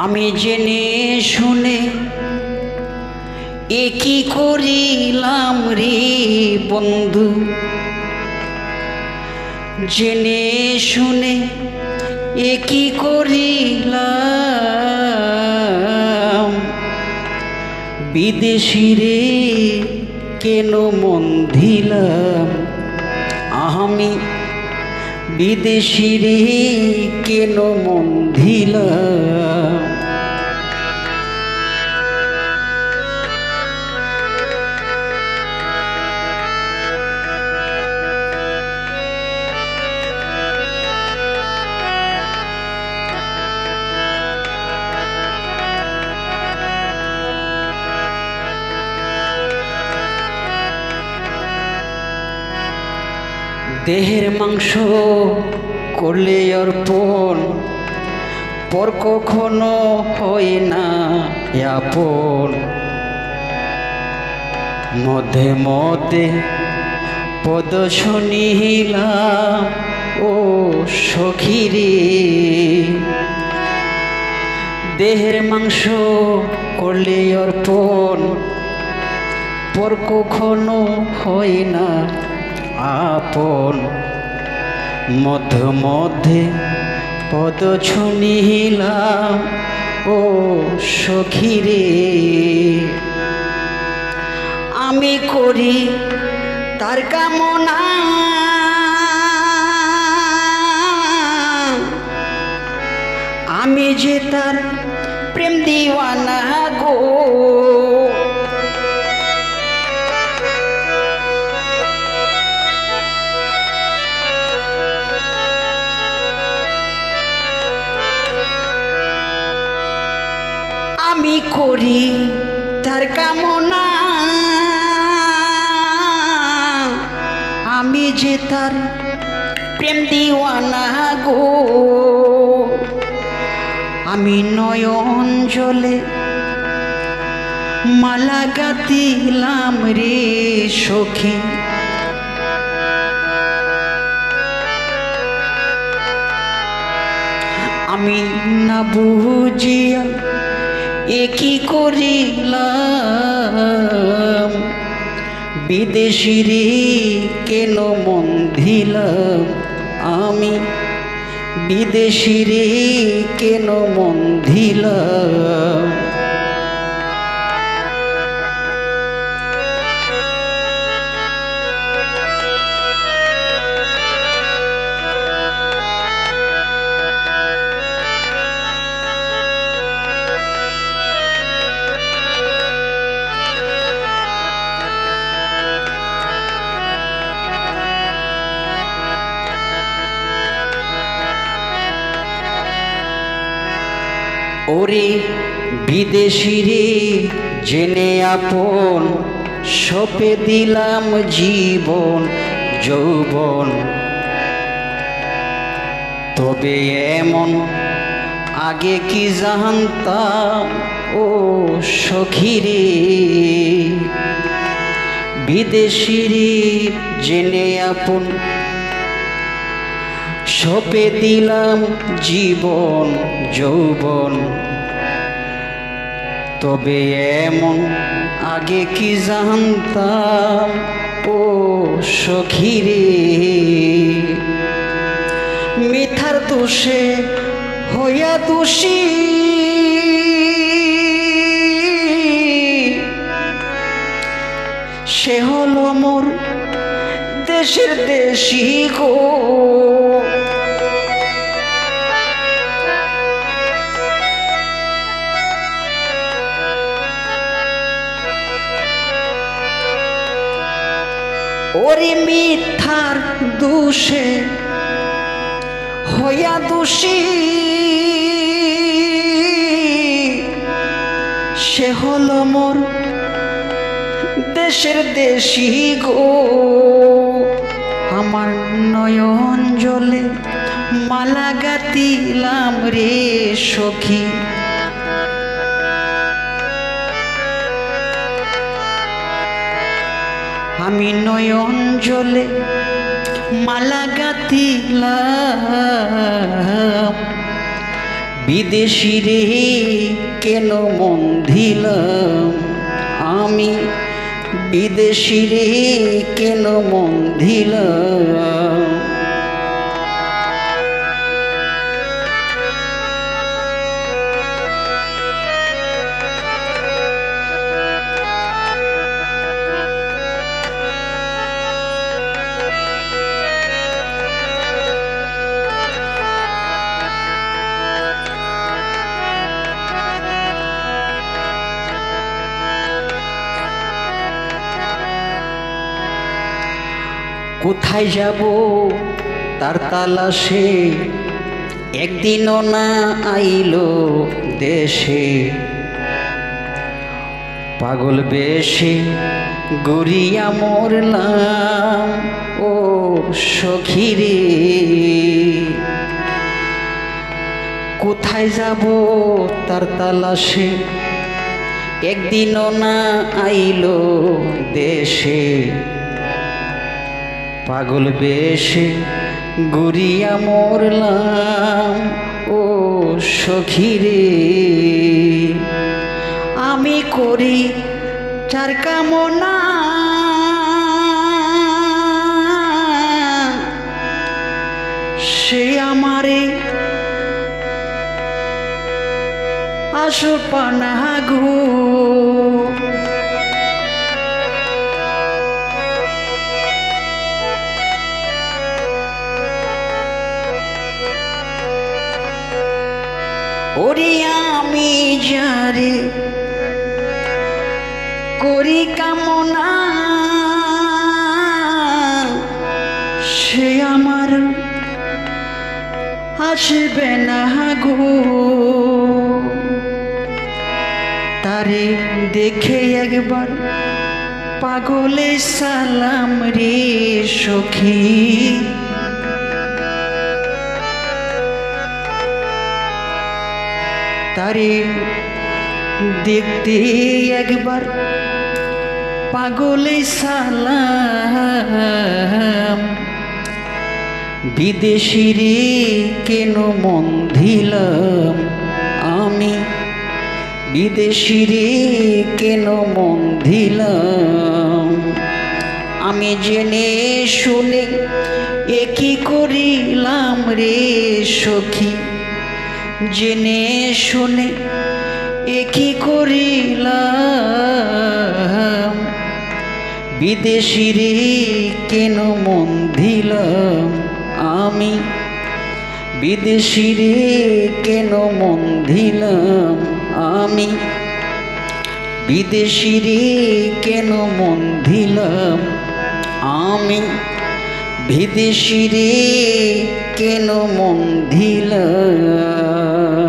আমি জেনে শুনে একই করিলাম রে বন্ধু, জেনে শুনে একই করিলাম। বিদেশিরে কেন মন দিলাম, আমি বিদেশিরে কেন মন দিলাম। দেহের মাংস করলে অর্পণ, পর কখনো হয় না আপন। মধ্যে মধ্যে পদ শুনিলাম ও সখীরে, দেহের মাংস করলে অর্পণ, পর কখনো হয় না আপন। মধ্যে মধ্যে পদ শুনিলাম ও সখীরে, আমি করি তার কামনা, আমি যে তার প্রেম দিওয়ানা গো। আমি করি তার কামনা, আমি যে তার প্রেম দিওয়ানা গো। আমি নয়ন জলে মালা গাঁথিলাম রে সখী, আমি না বুঝিয়া একই করিলাম। বিদেশিরে কেন মন দিলাম, আমি বিদেশিরে কেন মন দিলাম। ওরে বিদেশিরে জেনে আপন, সপে দিলাম জীবন যৌবন। তবে এমন আগে কি জানতাম ও সখীরে, বিদেশিরে জেনে আপন, সপে দিলাম জীবন যৌবন। তবে এমন আগে কি জানতাম ও সখীরে, মিথার দোষে হইয়া দোষী, সে হলো মোর দেশের দেশি গো। ওরে মিথ্যার দোষে হইয়া দোষী, সে হলো মোর দেশের দেশি গো। আমার নয়ন জলে মালা গাঁথিলাম রে সখী, আমি নয়ন জলে মালা গাঁথিলাম। বিদেশি রে কেন মন দিলাম আমি, বিদেশি রে কেন মন দিলাম। কোথায় যাব তার তালাশে, একদিনও না আইলো দেশে। পাগল বেশে গড়িয়া মরলাম ও সখী রে। কোথায় যাব তার তালাশে, একদিনও না আইলো দেশে। পাগল বেশে গড়িয়া মরলাম ও সখী রে। আমি করি যার কামনা, সে আমারে আশপানা গো। ওরে আমি যারে করি কামনা, সে আমার আসবে না গো। তারে দেখে একবার পাগলে সালাম রে সখী। তারে দেখতে একবার পাগলে সালাম। বিদেশি রে কেন মন দিলাম আমি, বিদেশি রে কেন মন দিলাম। আমি জেনে শুনে একই করিলাম রে সখী, জেনে শুনে একই করিলাম। বিদেশি রে কেন মন দিলাম আমি, বিদেশি রে কেন মন দিলাম আমি। বিদেশি রে কেন মন দিলাম আমি, বিদেশি রে কেন মন দিলাম।